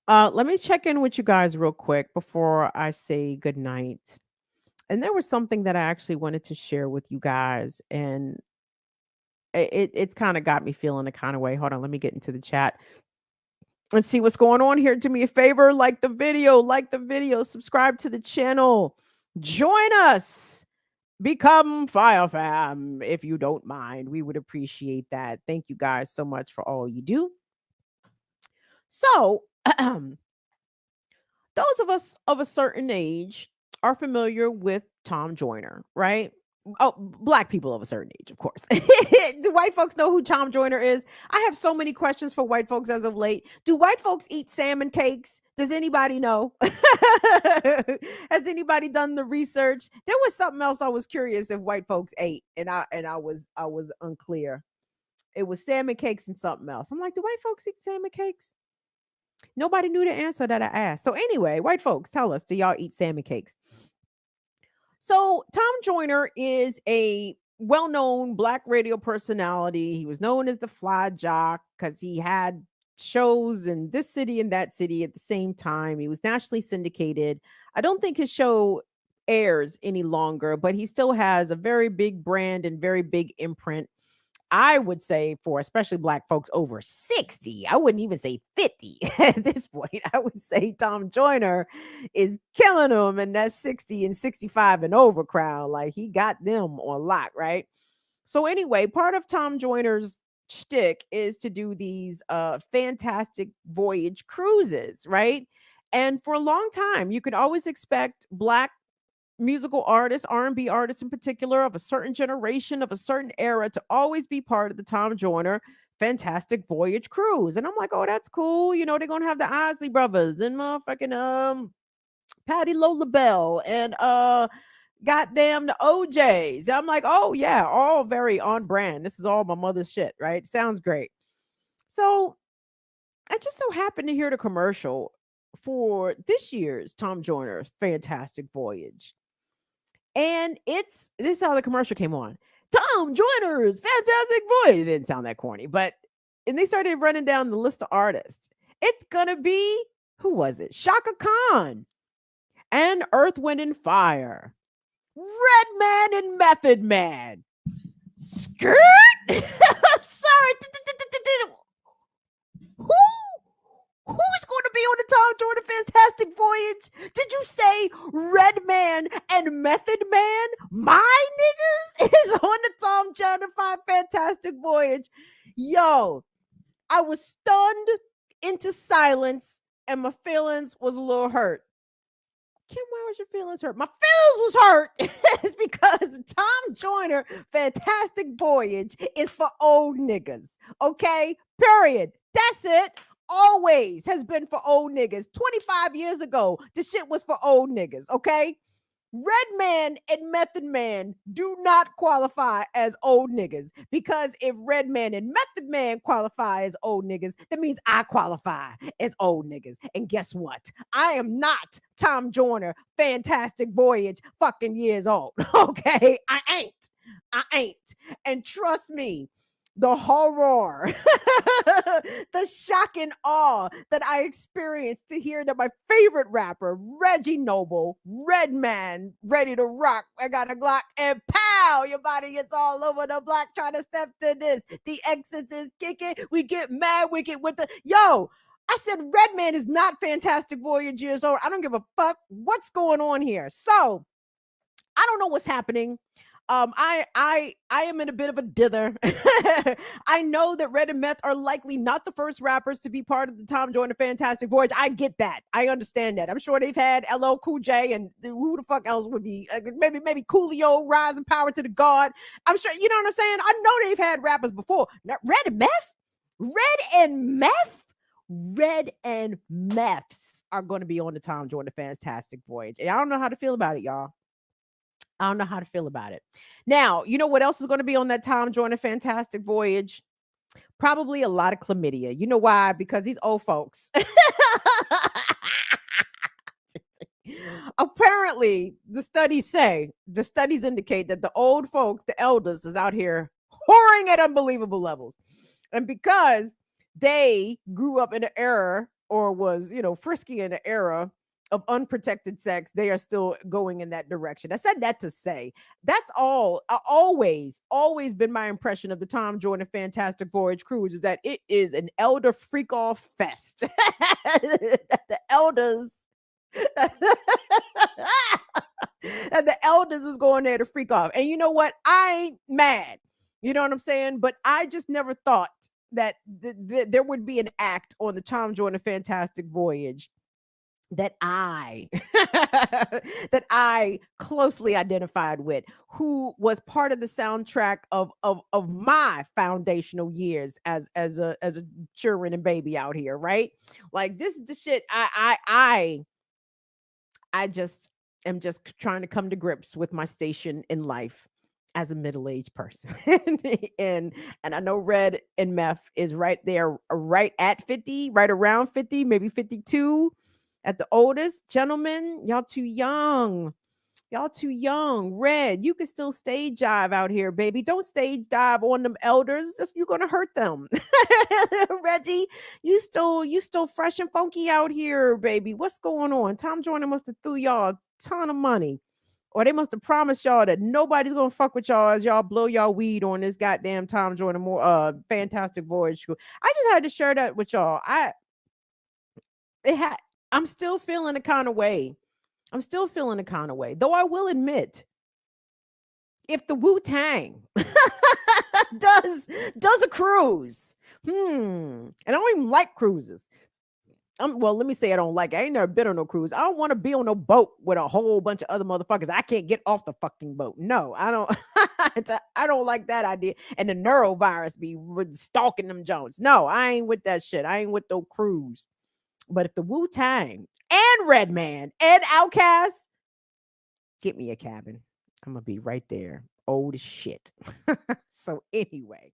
Let me check in with you guys real quick before I say good night. And there was something that I actually wanted to share with you guys, and it's kind of got me feeling a kind of way. Hold on, let me get into the chat and see what's going on here. Do me a favor, like the video, subscribe to the channel, join us, become Fire Fam if you don't mind. We would appreciate that. Thank you guys so much for all you do. So, those of us of a certain age are familiar with Tom Joyner, right? Oh, black people of a certain age, of course. Do white folks know who Tom Joyner is? I have so many questions for white folks as of late. Do white folks eat salmon cakes? Does anybody know? Has anybody done the research? There was something else I was curious if white folks ate, and I was unclear. It was salmon cakes and something else. I'm like, do white folks eat salmon cakes? Nobody knew the answer that I asked. So anyway, white folks, tell us, do y'all eat salmon cakes? So Tom Joyner is a well-known black radio personality. He was known as the Fly Jock because he had shows in this city and that city at the same time. He was nationally syndicated. I don't think his show airs any longer, but he still has a very big brand and very big imprint. I would say for especially black folks over 60, I wouldn't even say 50 at this point. I would say Tom Joyner is killing them in that 60 and 65 and over crowd. Like he got them on lock, right? So anyway, part of Tom Joyner's shtick is to do these fantastic voyage cruises, right? And for a long time, you could always expect black musical artists, R&B artists in particular, of a certain generation, of a certain era, to always be part of the Tom Joyner Fantastic Voyage cruise. And I'm like, oh, that's cool. You know, they're gonna have the Isley brothers and motherfucking Patty Lola Bell and goddamn the OJs. I'm like, oh yeah, all very on brand. This is all my mother's shit, right? Sounds great. So I just so happened to hear the commercial for this year's Tom Joyner Fantastic Voyage. And it's this is how the commercial came on. Tom Joyner's Fantastic Voyage. It didn't sound that corny, but and they started running down the list of artists. It's gonna be who was it? Shaka Khan and Earth, Wind, and Fire. Redman and Method Man. Skirt? I'm sorry. Who? Who's going to be on the Tom Joyner Fantastic Voyage? Did you say Redman and Method Man? My niggas is on the Tom Joyner Fantastic Voyage. Yo, I was stunned into silence and my feelings was a little hurt. Kim, why was your feelings hurt? My feelings was hurt. It's because Tom Joyner Fantastic Voyage is for old niggas. Okay? Period. That's it. Always has been for old niggas. 25 years ago, the shit was for old niggas. Okay? Redman and Method Man do not qualify as old niggas because if Redman and Method Man qualify as old niggas, that means I qualify as old niggas. And guess what? I am not Tom Joyner Fantastic Voyage fucking years old. Okay? I ain't. I ain't. And trust me, the horror, the shock and awe that I experienced to hear that my favorite rapper, Reggie Noble, Redman, ready to rock. I got a Glock and pow, your body gets all over the block trying to step to this. The exit is kicking. We get mad, we get with the yo. I said Redman is not Fantastic Voyage years old. I don't give a fuck what's going on here. So I don't know what's happening. I am in a bit of a dither. I know that Red and Meth are likely not the first rappers to be part of the Tom Joyner Fantastic Voyage. I get that. I understand that. I'm sure they've had LL Cool J and who the fuck else would be maybe Coolio, Rise and Power to the God. I'm sure you know what I'm saying. I know they've had rappers before. Now, Red and Meth, Red and Meths are going to be on the Tom Joyner Fantastic Voyage. And I don't know how to feel about it, y'all. I don't know how to feel about it. Now, you know what else is going to be on that Tom Joyner Fantastic Voyage? Probably a lot of chlamydia. You know why? Because these old folks. Apparently, the studies indicate that the old folks, the elders, is out here whoring at unbelievable levels. And because they grew up in an era or was, frisky in the era of unprotected sex, they are still going in that direction. I said that to say that's all. Always been my impression of the Tom Joyner Fantastic Voyage cruise is that it is an elder freak off fest. That the elders, and the elders is going there to freak off. And you know what? I ain't mad. You know what I'm saying? But I just never thought that there would be an act on the Tom Joyner Fantastic Voyage that I that I closely identified with, who was part of the soundtrack of my foundational years as a children and baby out here, right? Like this is the shit I just am just trying to come to grips with my station in life as a middle-aged person. and and I know Red and Meth is right there, right at 50, right around 50, maybe 52 at the oldest. Gentlemen, y'all too young. Y'all too young. Red, you can still stage dive out here, baby. Don't stage dive on them elders. Just you're gonna hurt them. Reggie, you still fresh and funky out here, baby. What's going on? Tom Joyner must have threw y'all a ton of money. Or they must have promised y'all that nobody's gonna fuck with y'all as y'all blow y'all weed on this goddamn Tom Joyner more fantastic voyage. I just had to share that with y'all. It had I'm still feeling a kind of way. I'm still feeling a kind of way. Though I will admit, if the Wu-Tang does a cruise, and I don't even like cruises. Well, let me say I don't like it. I ain't never been on no cruise. I don't want to be on no boat with a whole bunch of other motherfuckers. I can't get off the fucking boat. No, I don't. I don't like that idea. And the neurovirus be stalking them Jones. No, I ain't with that shit. I ain't with no cruise. But if the Wu Tang and Redman and Outkast get me a cabin, I'm gonna be right there, old as shit. So anyway,